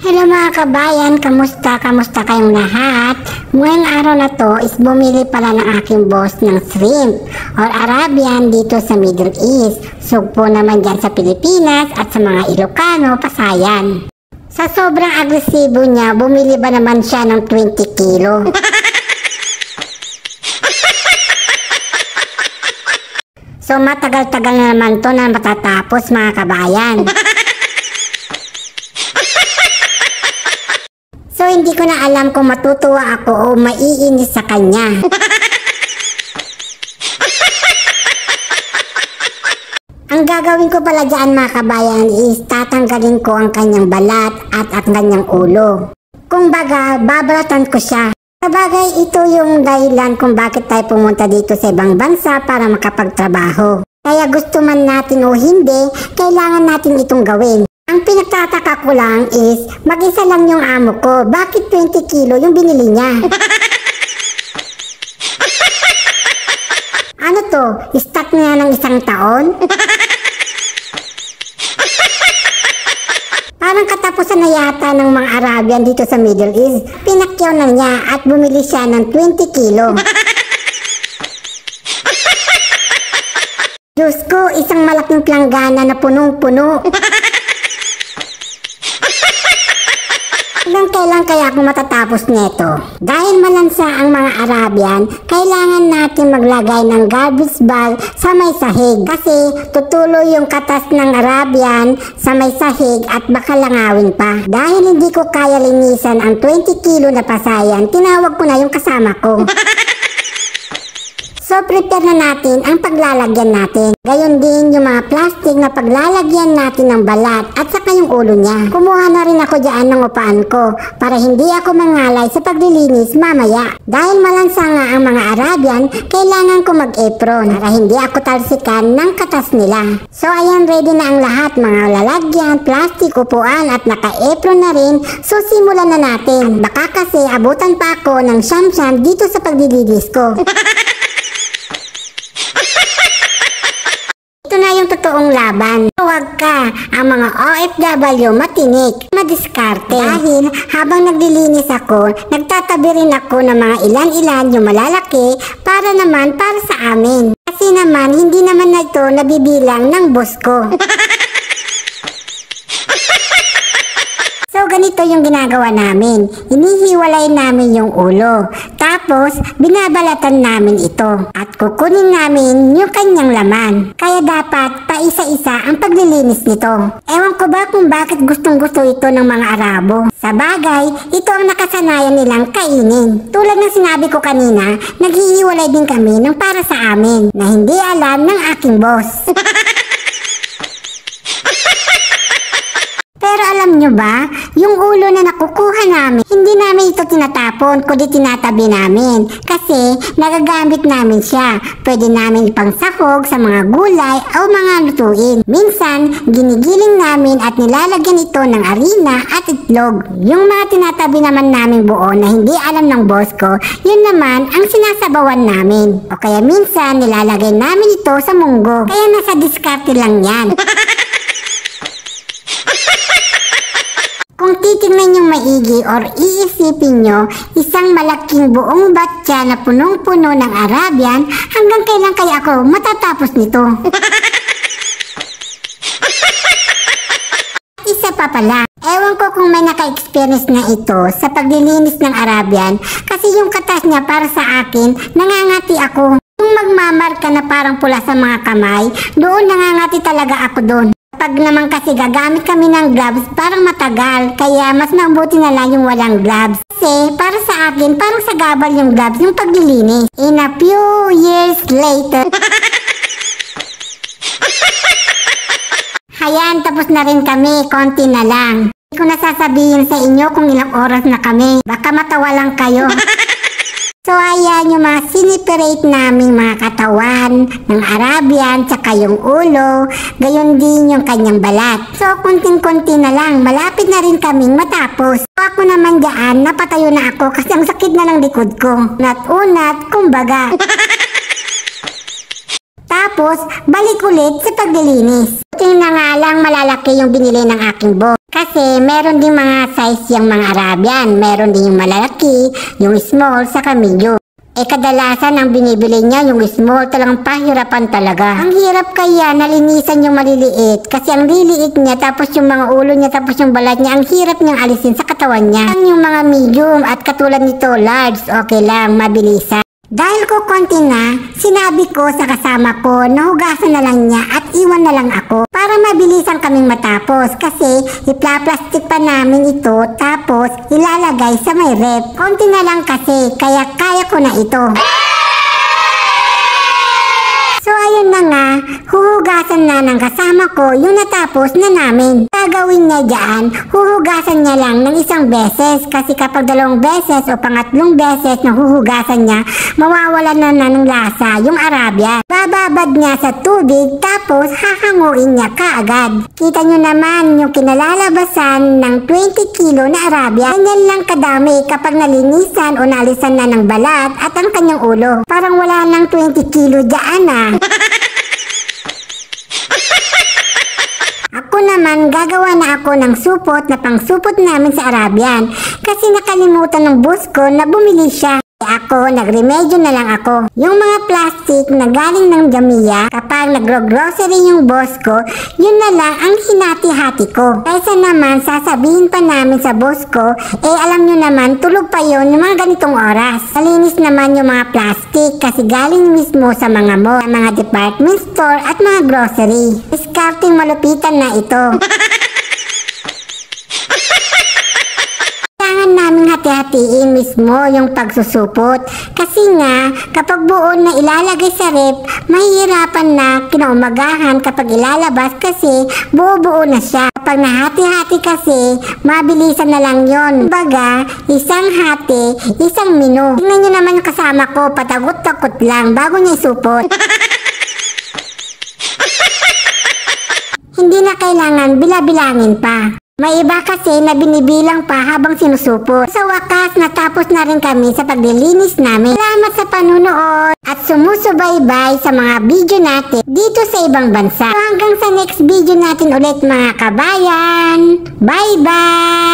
Hello mga kabayan, kamusta? Kamusta kayong lahat? Ngayong araw na to is bumili pala ng aking boss ng shrimp or Arabian dito sa Middle East. Sugpo naman dyan sa Pilipinas at sa mga Ilocano, Pasayan. Sa sobrang agresibo niya, bumili ba naman siya ng 20 kilo? So matagal-tagal na naman to na matatapos mga kabayan. So hindi ko na alam kung matutuwa ako o maiinis sa kanya. Ang gagawin ko pala dyan mga kabayan is tatanggalin ko ang kanyang balat at ang kanyang ulo. Kung baga, babalatan ko siya. Sabagay, ito yung dahilan kung bakit tayo pumunta dito sa ibang bansa para makapagtrabaho. Kaya gusto man natin o hindi, kailangan natin itong gawin. Ang pinagtataka ko lang is, mag-isa lang yung amo ko. Bakit 20 kilo yung binili niya? Ano to? Stock na ng isang taon? Parang katapusan na yata ng mga Arabian dito sa Middle East. Pinakyaw na niya at bumili siya ng 20 kilo. Diyos ko, isang malaking planggana na punong-puno. Hanggang kailan kaya ako matatapos nito? Dahil malansa ang mga Arabian, kailangan natin maglagay ng garbage bag sa may sahig. Kasi tutuloy yung katas ng Arabian sa may sahig at baka langawin pa. Dahil hindi ko kaya linisan ang 20 kilo na Pasayan, tinawag ko na yung kasama ko. So prepare na natin ang paglalagyan natin. Gayon din yung mga plastic na paglalagyan natin ng balat at saka yung ulo niya. Kumuha na rin ako dyan ng upaan ko para hindi ako mangalay sa paglilinis mamaya. Dahil malansa nga ang mga Arabian, kailangan ko mag-apron para hindi ako talsikan ng katas nila. So ayan, ready na ang lahat, mga lalagyan, plastic, upuan at naka-apron na rin. So simulan na natin. Baka kasi abutan pa ako ng siyam-siyam dito sa paglilinis ko. Ito na yung totoong laban. Huwag ka, ang mga OFW matinik, madiskarte. Dahil habang naglilinis ako, nagtatabi rin ako ng mga ilan-ilan yung malalaki para sa amin. Kasi naman, hindi naman na ito nabibilang ng boss ko. So ganito yung ginagawa namin. Inihiwalay namin yung ulo. Tapos binabalatan namin ito. At kukunin namin yung kanyang laman. Kaya dapat paisa-isa ang paglilinis nito. Ewan ko ba kung bakit gustong-gusto ito ng mga Arabo. Sa bagay, ito ang nakasanayan nilang kainin. Tulad ng sinabi ko kanina, naghihiwalay din kami ng para sa amin na hindi alam ng aking boss. Pero alam nyo ba, yung ulo na nakukuha namin, hindi namin ito tinatapon, kundi tinatabi namin. Kasi nagagamit namin siya. Pwede namin ipangsahog sa mga gulay o mga lutuin. Minsan, ginigiling namin at nilalagyan ito ng harina at itlog. Yung mga tinatabi naman namin buo na hindi alam ng boss ko, yun naman ang sinasabawan namin. O kaya minsan, nilalagay namin ito sa munggo. Kaya nasa diskarte lang yan. Kung titignan yung maigi or iisipin nyo, isang malaking buong batya na punong-puno ng Arabian, hanggang kailan kaya ako matatapos nito? Isa pa pala, ewan ko kung may naka-experience na ito sa paglilinis ng Arabian, kasi yung katas niya para sa akin, nangangati ako. Yung magmamarka na parang pula sa mga kamay, doon nangangati talaga ako doon. Pag naman kasi gagamit kami ng gloves, parang matagal. Kaya mas mabuti na lang yung walang gloves. Kasi para sa akin, parang sagabal yung gloves yung paglilinis. In a few years later. Hayan, tapos na rin kami. Konti na lang. Hindi ko nasasabihin sa inyo kung ilang oras na kami. Baka matawa lang kayo. So ayan yung mga siniperate naming mga katawan ng Arabian tsaka yung ulo, gayon din yung kanyang balat. So kunting-kunti na lang, malapit na rin kaming matapos. So ako naman dyan, napatayo na ako kasi ang sakit na ng likod ko. Unat-unat, kumbaga. Tapos, balik ulit sa paglilinis. Buti na nga lang malalaki yung binili ng aking boss. Kasi meron din mga size yung mga Arabian. Meron din yung malalaki, yung small, saka medium. Kadalasan ang binibili niya yung small, talagang pahirapan talaga. Ang hirap kaya nalinisan yung maliliit kasi ang liliit niya tapos yung mga ulo niya tapos yung balat niya, ang hirap niyang alisin sa katawan niya. Yung mga medium at katulad nito large, okay lang, mabilisan. Dahil ko konti na, sinabi ko sa kasama ko na hugasan na lang niya at iwan na lang ako para mabilisan kaming matapos kasi ipla-plastic pa namin ito tapos ilalagay sa may rep. Konti na lang kasi kaya kaya ko na ito. So ayun na nga, huhugasan na ng kasama ko yung natapos na namin. Gagawin niya dyan, huhugasan niya lang ng isang beses kasi kapag 2 beses o pangatlong beses na huhugasan niya, mawawala na ng lasa yung Arabian. Bababad niya sa tubig tapos hahanguin niya kaagad. Kita nyo naman yung kinalalabasan ng 20 kilo na Arabian. Ganyan lang kadami kapag nalinisan o nalisan na ng balat at ang kanyang ulo. Parang wala lang 20 kilo dyan ah. Ako naman, gagawa na ako ng supot na pangsupot namin sa Arabian kasi nakalimutan ng boss ko na bumili siya. Ako, nagremedyo na lang ako. Yung mga plastic na galing ng Jamia, kapag nagro-grocery yung boss ko, yun na lang ang hinati-hati ko. Kaysa naman, sasabihin pa namin sa boss ko, alam nyo naman, tulog pa yun yung mga ganitong oras. Malinis naman yung mga plastic kasi galing mismo sa mga mall, mga department store at mga grocery. Discarding malupitan na ito. Namin hati-hatiin mismo yung pagsusupot kasi nga kapag buo na ilalagay sa rep mahihirapan na kinaumagahan kapag ilalabas kasi buo-buo na siya. Kapag nahati-hati kasi mabilisan na lang yon. Baga, isang hati, isang menu. Tingnan nyo naman yung kasama ko, patagot-takot lang bago niya isupot. Hindi na kailangan bila-bilangin pa. May iba kasi na binibilang pa habang sinusupot. Sa wakas, natapos na rin kami sa paglilinis namin. Salamat sa panunood at sumusubaybay sa mga video natin dito sa ibang bansa. So hanggang sa next video natin ulit mga kabayan. Bye-bye!